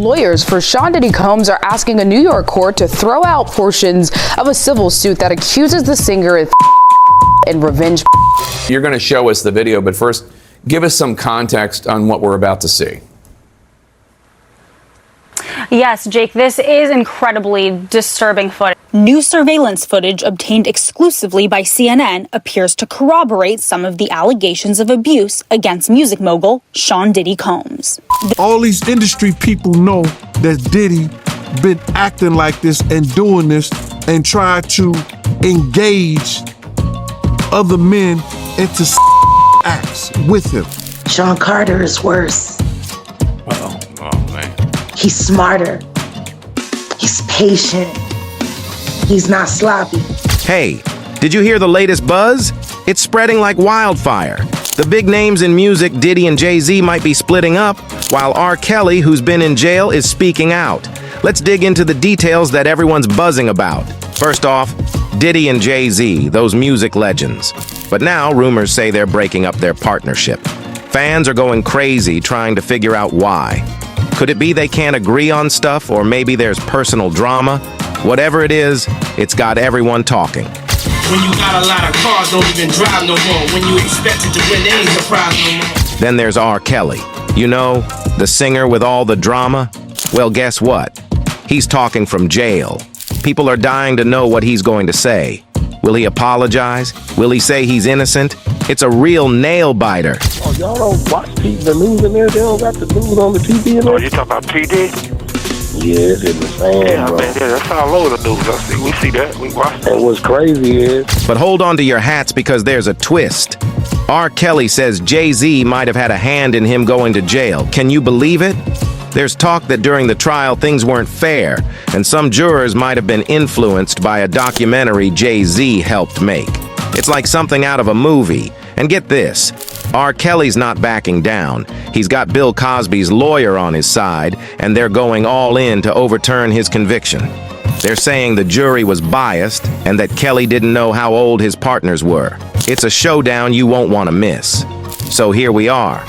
Lawyers for Sean Diddy Combs are asking a New York court to throw out portions of a civil suit that accuses the singer of and revenge. You're going to show us the video, but first, give us some context on what we're about to see. Yes, Jake, this is incredibly disturbing footage. New surveillance footage obtained exclusively by CNN appears to corroborate some of the allegations of abuse against music mogul Sean Diddy Combs. All these industry people know that Diddy been acting like this and doing this and try to engage other men into acts with him. Sean Carter is worse. Oh, man. He's smarter. He's patient. He's not sloppy. Hey, did you hear the latest buzz? It's spreading like wildfire. The big names in music, Diddy and Jay-Z, might be splitting up, while R. Kelly, who's been in jail, is speaking out. Let's dig into the details that everyone's buzzing about. First off, Diddy and Jay-Z, those music legends. But now rumors say they're breaking up their partnership. Fans are going crazy trying to figure out why. Could it be they can't agree on stuff, or maybe there's personal drama? Whatever it is, it's got everyone talking. When you got a lot of cars, don't even drive no more. When you expected to win, they ain't surprised no more. Then there's R. Kelly. You know, the singer with all the drama? Well, guess what? He's talking from jail. People are dying to know what he's going to say. Will he apologize? Will he say he's innocent? It's a real nail-biter. Oh, y'all don't watch the news in there? They don't got the news on the TV in there? Oh, you talking about PD? Yeah, it's in the fan, yeah, bro. Man, yeah, that's all over the news. We see that. We watch that. And what's crazy is... But hold on to your hats because there's a twist. R. Kelly says Jay-Z might have had a hand in him going to jail. Can you believe it? There's talk that during the trial things weren't fair, and some jurors might have been influenced by a documentary Jay-Z helped make. It's like something out of a movie. And get this, R. Kelly's not backing down. He's got Bill Cosby's lawyer on his side, and they're going all in to overturn his conviction. They're saying the jury was biased and that Kelly didn't know how old his partners were. It's a showdown you won't want to miss. So here we are,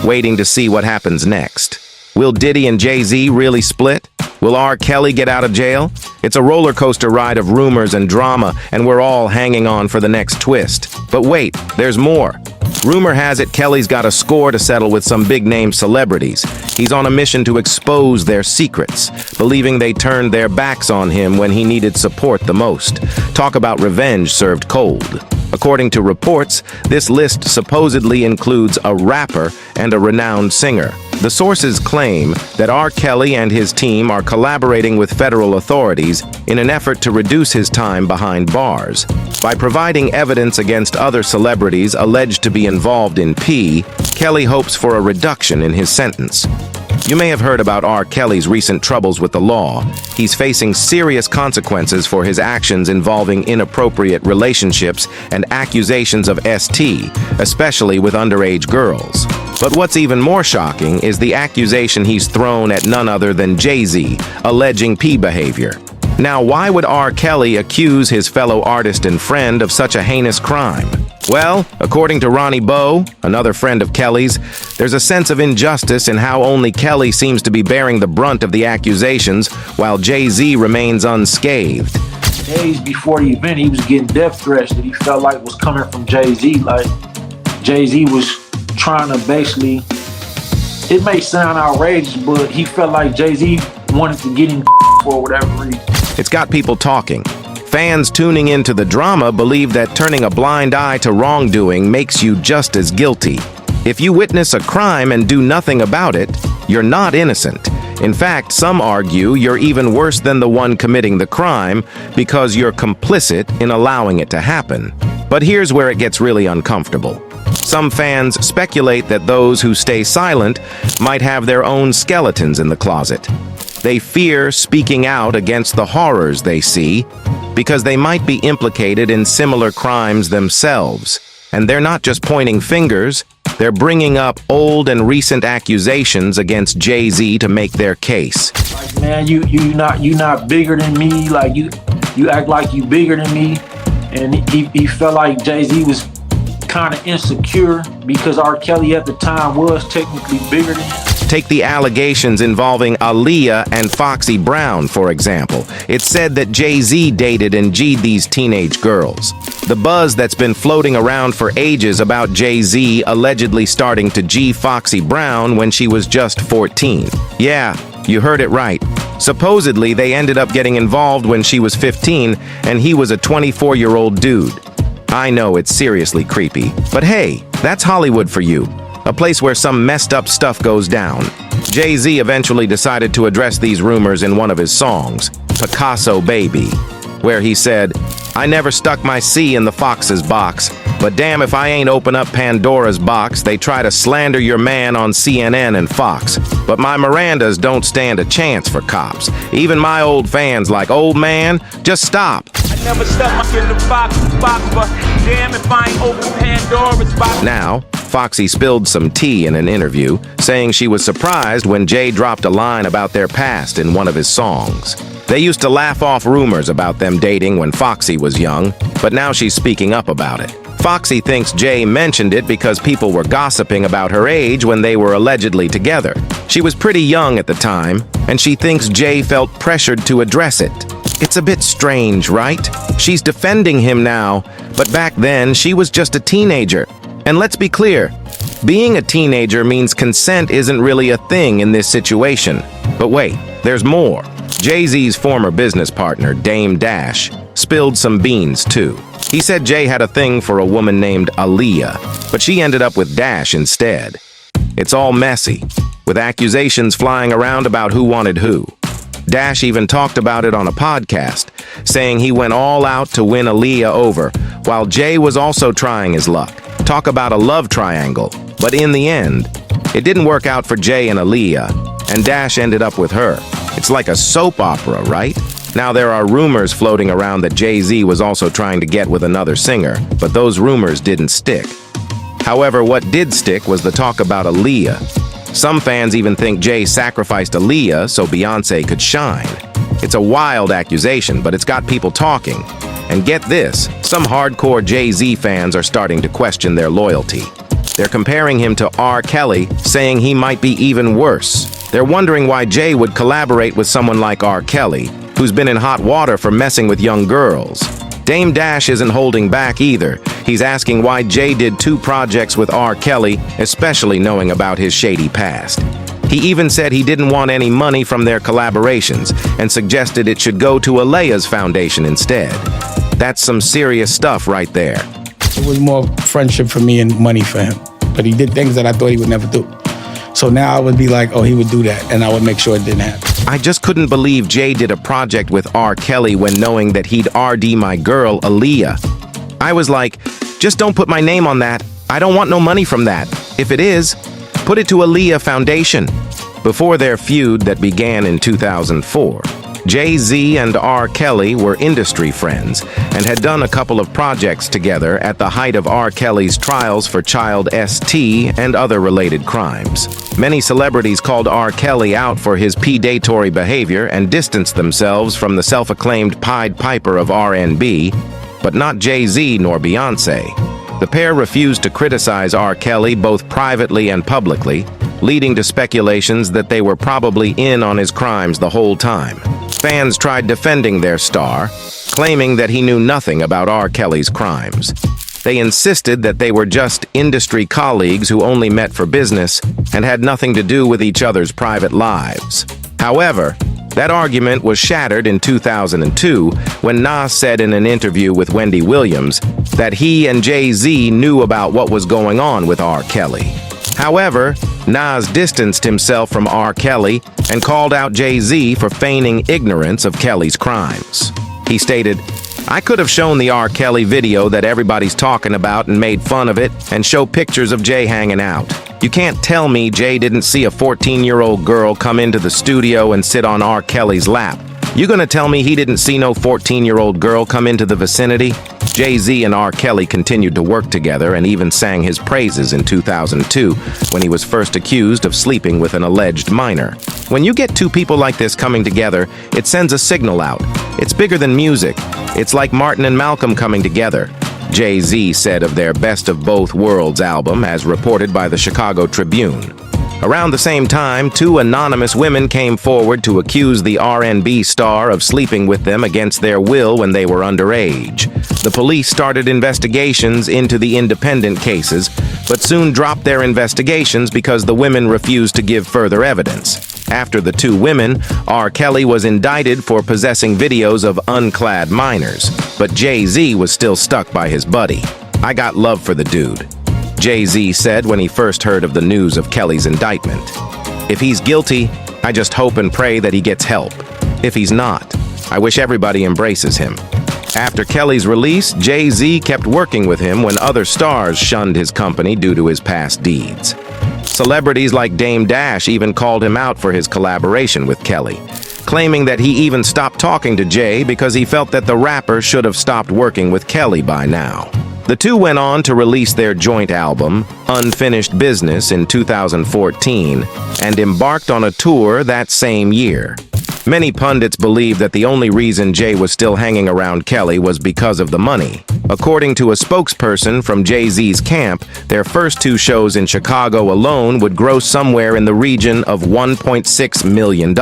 waiting to see what happens next. Will Diddy and Jay-Z really split? Will R. Kelly get out of jail? It's a roller coaster ride of rumors and drama, and we're all hanging on for the next twist. But wait, there's more. Rumor has it Kelly's got a score to settle with some big-name celebrities. He's on a mission to expose their secrets, believing they turned their backs on him when he needed support the most. Talk about revenge served cold. According to reports, this list supposedly includes a rapper and a renowned singer. The sources claim that R. Kelly and his team are collaborating with federal authorities in an effort to reduce his time behind bars. By providing evidence against other celebrities alleged to be involved in P, Kelly hopes for a reduction in his sentence. You may have heard about R. Kelly's recent troubles with the law. He's facing serious consequences for his actions involving inappropriate relationships and accusations of ST, especially with underage girls. But what's even more shocking is the accusation he's thrown at none other than Jay-Z, alleging P behavior. Now, why would R. Kelly accuse his fellow artist and friend of such a heinous crime? Well, according to Ronnie Bowe, another friend of Kelly's, there's a sense of injustice in how only Kelly seems to be bearing the brunt of the accusations, while Jay-Z remains unscathed. Days before the event, he was getting death threats that he felt like was coming from Jay-Z. Like, Jay-Z was trying to basically, it may sound outrageous, but he felt like Jay-Z wanted to get him for whatever reason. It's got people talking. Fans tuning into the drama believe that turning a blind eye to wrongdoing makes you just as guilty. If you witness a crime and do nothing about it, you're not innocent. In fact, some argue you're even worse than the one committing the crime because you're complicit in allowing it to happen. But here's where it gets really uncomfortable. Some fans speculate that those who stay silent might have their own skeletons in the closet. They fear speaking out against the horrors they see because they might be implicated in similar crimes themselves. And they're not just pointing fingers, they're bringing up old and recent accusations against Jay-Z to make their case. Like, man, you not bigger than me. Like, you act like you bigger than me. And he felt like Jay-Z was kind of insecure because R. Kelly at the time was technically bigger than him. Take the allegations involving Aaliyah and Foxy Brown, for example. It's said that Jay-Z dated and G'd these teenage girls. The buzz that's been floating around for ages about Jay-Z allegedly starting to G Foxy Brown when she was just 14. Yeah, you heard it right. Supposedly, they ended up getting involved when she was 15 and he was a 24-year-old dude. I know it's seriously creepy, but hey, that's Hollywood for you. A place where some messed up stuff goes down. Jay-Z eventually decided to address these rumors in one of his songs, Picasso Baby, where he said, "I never stuck my C in the Fox's box, but damn if I ain't open up Pandora's box. They try to slander your man on CNN and Fox, but my Mirandas don't stand a chance for cops. Even my old fans like, old man, just stop." I never stuck my in the Fox's box, but damn if I ain't open Pandora's box. Now, Foxy spilled some tea in an interview, saying she was surprised when Jay dropped a line about their past in one of his songs. They used to laugh off rumors about them dating when Foxy was young, but now she's speaking up about it. Foxy thinks Jay mentioned it because people were gossiping about her age when they were allegedly together. She was pretty young at the time, and she thinks Jay felt pressured to address it. It's a bit strange, right? She's defending him now, but back then she was just a teenager. And let's be clear, being a teenager means consent isn't really a thing in this situation. But wait, there's more. Jay-Z's former business partner, Dame Dash, spilled some beans too. He said Jay had a thing for a woman named Aaliyah, but she ended up with Dash instead. It's all messy, with accusations flying around about who wanted who. Dash even talked about it on a podcast, saying he went all out to win Aaliyah over, while Jay was also trying his luck. Talk about a love triangle. But in the end, it didn't work out for Jay and Aaliyah, and Dash ended up with her. It's like a soap opera, right? Now there are rumors floating around that Jay-Z was also trying to get with another singer, but those rumors didn't stick. However, what did stick was the talk about Aaliyah. Some fans even think Jay sacrificed Aaliyah so Beyonce could shine. It's a wild accusation, but it's got people talking. And get this, some hardcore Jay-Z fans are starting to question their loyalty. They're comparing him to R. Kelly, saying he might be even worse. They're wondering why Jay would collaborate with someone like R. Kelly, who's been in hot water for messing with young girls. Dame Dash isn't holding back either. He's asking why Jay did 2 projects with R. Kelly, especially knowing about his shady past. He even said he didn't want any money from their collaborations and suggested it should go to Aaliyah's foundation instead. That's some serious stuff right there. It was more friendship for me and money for him. But he did things that I thought he would never do. So now I would be like, oh, he would do that, and I would make sure it didn't happen. I just couldn't believe Jay did a project with R. Kelly when knowing that he'd RD my girl, Aaliyah. I was like, just don't put my name on that. I don't want no money from that. If it is, put it to Aaliyah Foundation. Before their feud that began in 2004, Jay-Z and R. Kelly were industry friends and had done a couple of projects together at the height of R. Kelly's trials for child ST and other related crimes. Many celebrities called R. Kelly out for his predatory behavior and distanced themselves from the self-acclaimed Pied Piper of R&B, but not Jay-Z nor Beyonce. The pair refused to criticize R. Kelly both privately and publicly, leading to speculations that they were probably in on his crimes the whole time. Fans tried defending their star, claiming that he knew nothing about R. Kelly's crimes. They insisted that they were just industry colleagues who only met for business and had nothing to do with each other's private lives. However, that argument was shattered in 2002 when Nas said in an interview with Wendy Williams that he and Jay-Z knew about what was going on with R. Kelly. However, Nas distanced himself from R. Kelly and called out Jay-Z for feigning ignorance of Kelly's crimes. He stated, "I could have shown the R. Kelly video that everybody's talking about and made fun of it and show pictures of Jay hanging out. You can't tell me Jay didn't see a 14-year-old girl come into the studio and sit on R. Kelly's lap. You gonna tell me he didn't see no 14-year-old girl come into the vicinity?" Jay-Z and R. Kelly continued to work together and even sang his praises in 2002 when he was first accused of sleeping with an alleged minor. When you get two people like this coming together, it sends a signal out. It's bigger than music. It's like Martin and Malcolm coming together. Jay-Z said of their Best of Both Worlds album, as reported by the Chicago Tribune. Around the same time, 2 anonymous women came forward to accuse the R&B star of sleeping with them against their will when they were underage. The police started investigations into the independent cases, but soon dropped their investigations because the women refused to give further evidence. After the 2 women, R. Kelly was indicted for possessing videos of unclad minors, but Jay-Z was still stuck by his buddy. "I got love for the dude," Jay-Z said when he first heard of the news of Kelly's indictment. "If he's guilty, I just hope and pray that he gets help. If he's not, I wish everybody embraces him." After Kelly's release, Jay-Z kept working with him when other stars shunned his company due to his past deeds. Celebrities like Dame Dash even called him out for his collaboration with Kelly, claiming that he even stopped talking to Jay because he felt that the rapper should have stopped working with Kelly by now. The 2 went on to release their joint album, Unfinished Business, in 2014, and embarked on a tour that same year. Many pundits believe that the only reason Jay was still hanging around Kelly was because of the money. According to a spokesperson from Jay-Z's camp, their first 2 shows in Chicago alone would gross somewhere in the region of $1.6 million.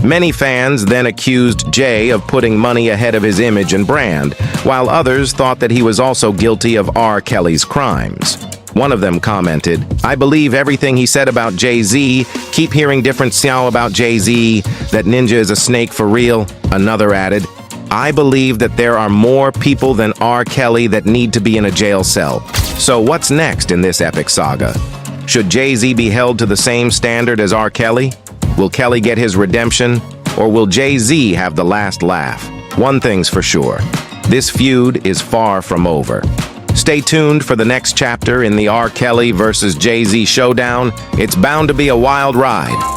Many fans then accused Jay of putting money ahead of his image and brand, while others thought that he was also guilty of R. Kelly's crimes. One of them commented, "I believe everything he said about Jay-Z. Keep hearing different snow about Jay-Z, that Ninja is a snake for real." Another added, "I believe that there are more people than R. Kelly that need to be in a jail cell." So what's next in this epic saga? Should Jay-Z be held to the same standard as R. Kelly? Will Kelly get his redemption, or will Jay-Z have the last laugh? One thing's for sure, this feud is far from over. Stay tuned for the next chapter in the R. Kelly versus Jay-Z showdown. It's bound to be a wild ride.